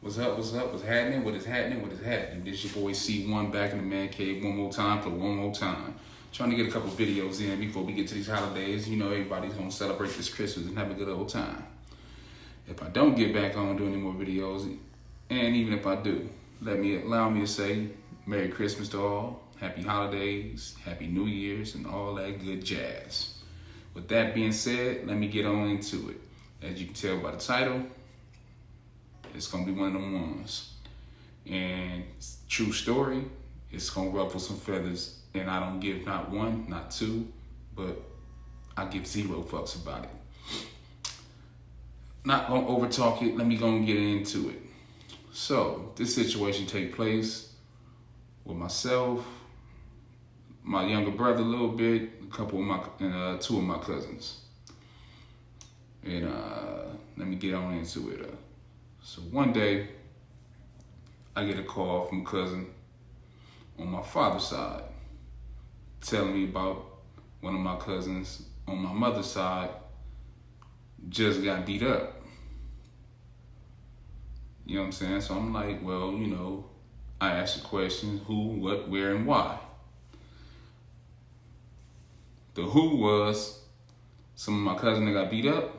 What's up? What's up? What's happening? What is happening? What is happening? This your boy C1 back in the man cave one more time for one more time. Trying to get a couple videos in before we get to these holidays. You know, everybody's gonna celebrate this Christmas and have a good old time. If I don't get back on doing any more videos, and even if I do, allow me to say Merry Christmas to all, Happy Holidays, Happy New Year's, and all that good jazz. With that being said, let me get on into it. As you can tell by the title, it's gonna be one of them ones. And true story, it's gonna ruffle some feathers, and I don't give not one, not two, but I give zero fucks about it. Not gonna overtalk it, let me go and get into it. So, this situation take place with myself, my younger brother a little bit, two of my cousins. And let me get on into it. So one day, I get a call from a cousin on my father's side telling me about one of my cousins on my mother's side just got beat up. You know what I'm saying? So I'm like, well, you know, I asked the question, who, what, where, and why. The who was some of my cousin that got beat up,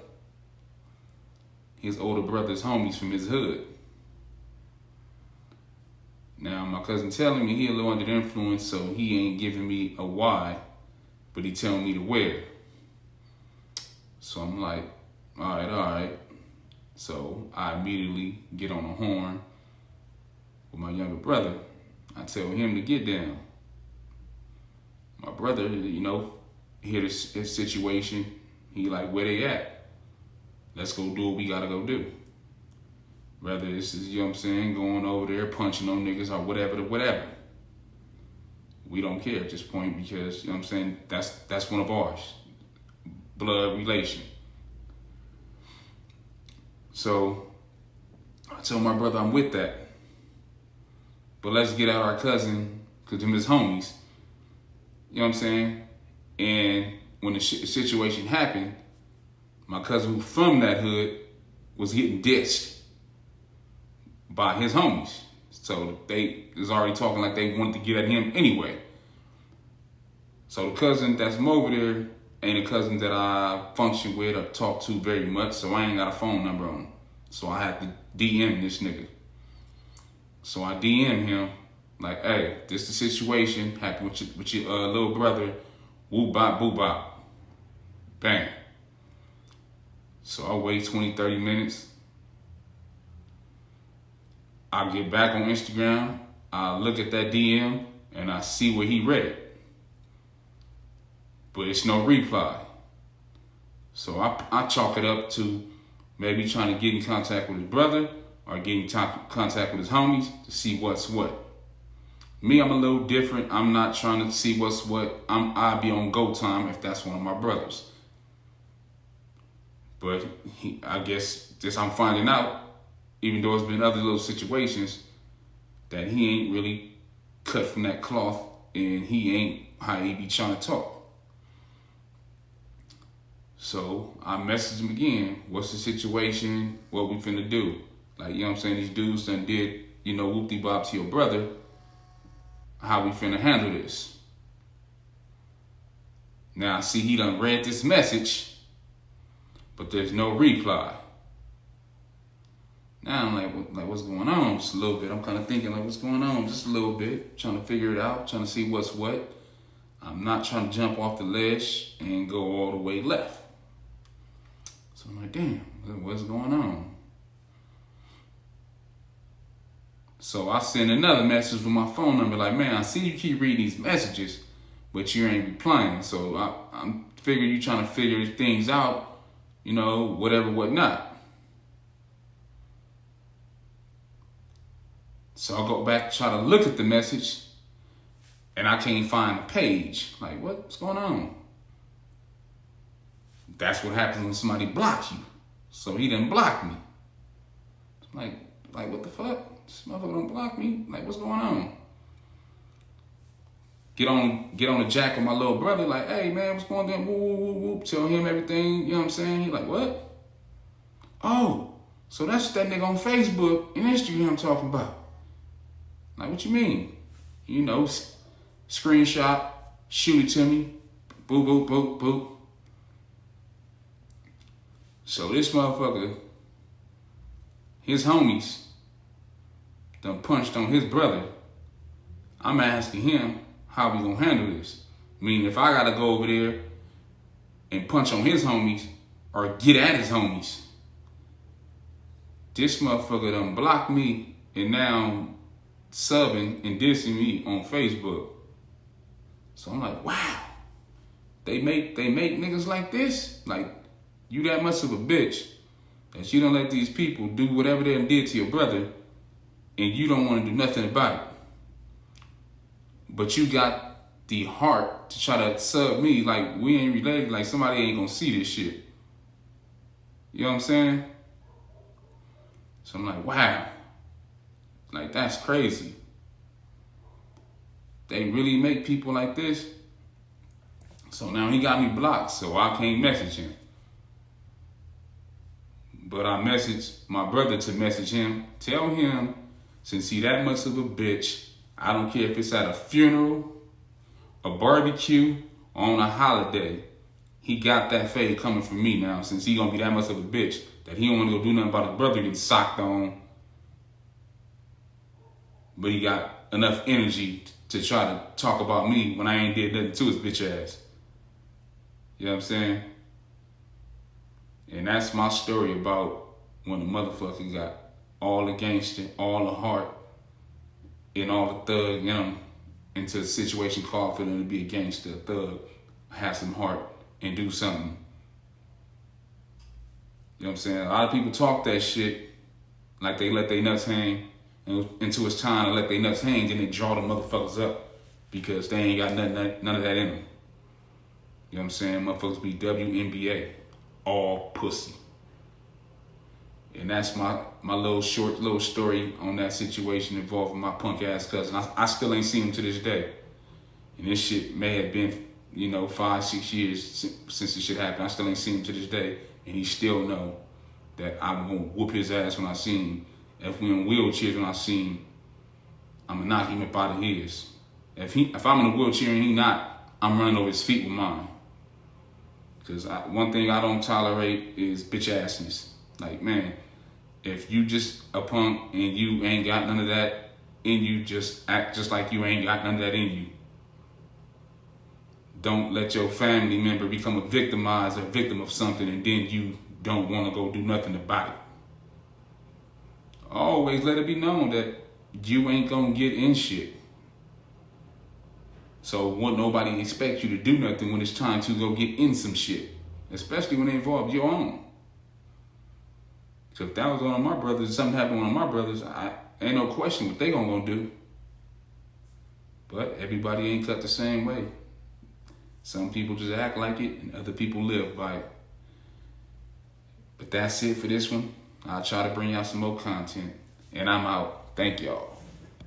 his older brother's homies from his hood. Now, my cousin telling me he a little under the influence, so he ain't giving me a why, but he telling me to where. So I'm like, all right. So I immediately get on the horn with my younger brother. I tell him to get down. My brother, you know, hear this situation. He like, where they at? Let's go do what we gotta go do. Whether this is, you know what I'm saying, going over there, punching on niggas or whatever. We don't care at this point because, you know what I'm saying, that's one of ours. Blood relation. So I tell my brother I'm with that. But let's get out our cousin, because them his homies. You know what I'm saying? And when the situation happened, my cousin who from that hood was getting dissed by his homies. So they was already talking like they wanted to get at him anyway. So the cousin that's from over there ain't a cousin that I function with or talk to very much, so I ain't got a phone number on him. So I had to DM this nigga. So I DM him like, hey, this the situation, happened with your little brother, woo bop, boo bop. Bang. So I wait 20, 30 minutes. I get back on Instagram. I look at that DM and I see where he read it. But it's no reply. So I chalk it up to maybe trying to get in contact with his brother or get in contact with his homies to see what's what. Me, I'm a little different. I'm not trying to see what's what. I'll be on go time if that's one of my brothers. But I guess this I'm finding out, even though it's been other little situations, that he ain't really cut from that cloth and he ain't how he be trying to talk. So I messaged him again, what's the situation, what we finna do? Like, you know what I'm saying, these dudes done did, you know, whoop-de-bop to your brother, how we finna handle this? Now, see, he done read this message, but there's no reply. Now I'm like, what's going on? Just a little bit. I'm kind of thinking like, what's going on? Just a little bit. Trying to figure it out. Trying to see what's what. I'm not trying to jump off the ledge and go all the way left. So I'm like, damn, what's going on? So I send another message with my phone number like, man, I see you keep reading these messages, but you ain't replying. So I'm figuring you trying to figure things out. You know, whatever, whatnot. So I go back, try to look at the message, and I can't find the page. Like, what's going on? That's what happens when somebody blocks you. So he didn't block me. Like what the fuck? This motherfucker don't block me? Like, what's going on? Get on the jack with my little brother, like, hey man, what's going on? Whoop, whoop, whoop, whoop. Tell him everything, you know what I'm saying? He like, what? Oh, So that's that nigga on Facebook and Instagram I'm talking about. Like, what you mean? You know, screenshot, shoot it to me, boop, boop, boop, boop. So this motherfucker, his homies, done punched on his brother. I'm asking him how we gonna handle this. Meaning, if I gotta go over there and punch on his homies or get at his homies, this motherfucker done blocked me and now subbing and dissing me on Facebook. So I'm like, wow, they make niggas like this? Like, you that much of a bitch that you don't let these people do whatever they did to your brother and you don't want to do nothing about it. But you got the heart to try to sub me like we ain't related, like somebody ain't gonna see this shit. You know what I'm saying? So I'm like, wow. Like, that's crazy. They really make people like this? So now he got me blocked, so I can't message him. But I messaged my brother to message him. Tell him, since he that much of a bitch, I don't care if it's at a funeral, a barbecue, or on a holiday, he got that fade coming from me now, since he gonna be that much of a bitch that he don't want to go do nothing about his brother getting socked on. But he got enough energy to try to talk about me when I ain't did nothing to his bitch ass. You know what I'm saying? And that's my story about when a motherfucker got all the gangster, all the heart, and all the thug in him into a situation called for them to be a gangster, a thug, have some heart, and do something. You know what I'm saying? A lot of people talk that shit like they let their nuts hang, and until it's time to let their nuts hang, then they draw the motherfuckers up because they ain't got none of that in them. You know what I'm saying? Motherfuckers be WNBA, all pussy. And that's my little story on that situation involving my punk ass cousin. I still ain't seen him to this day. And this shit may have been, 5-6 years since this shit happened. I still ain't seen him to this day. And he still know that I'm gonna whoop his ass when I see him. If we in wheelchairs when I see him, I'm gonna knock him up out of his. If I'm in a wheelchair and he not, I'm running over his feet with mine. Because one thing I don't tolerate is bitch assness. Like, man, if you just a punk and you ain't got none of that in you, just act just like you ain't got none of that in you. Don't let your family member become a victim of something and then you don't want to go do nothing about it. Always let it be known that you ain't gonna get in shit. So won't nobody expect you to do nothing when it's time to go get in some shit, especially when it involves your own. So if that was one of my brothers, if something happened to one of my brothers, ain't no question what they gonna do. But everybody ain't cut the same way. Some people just act like it and other people live by it. But that's it for this one. I'll try to bring y'all some more content. And I'm out. Thank y'all.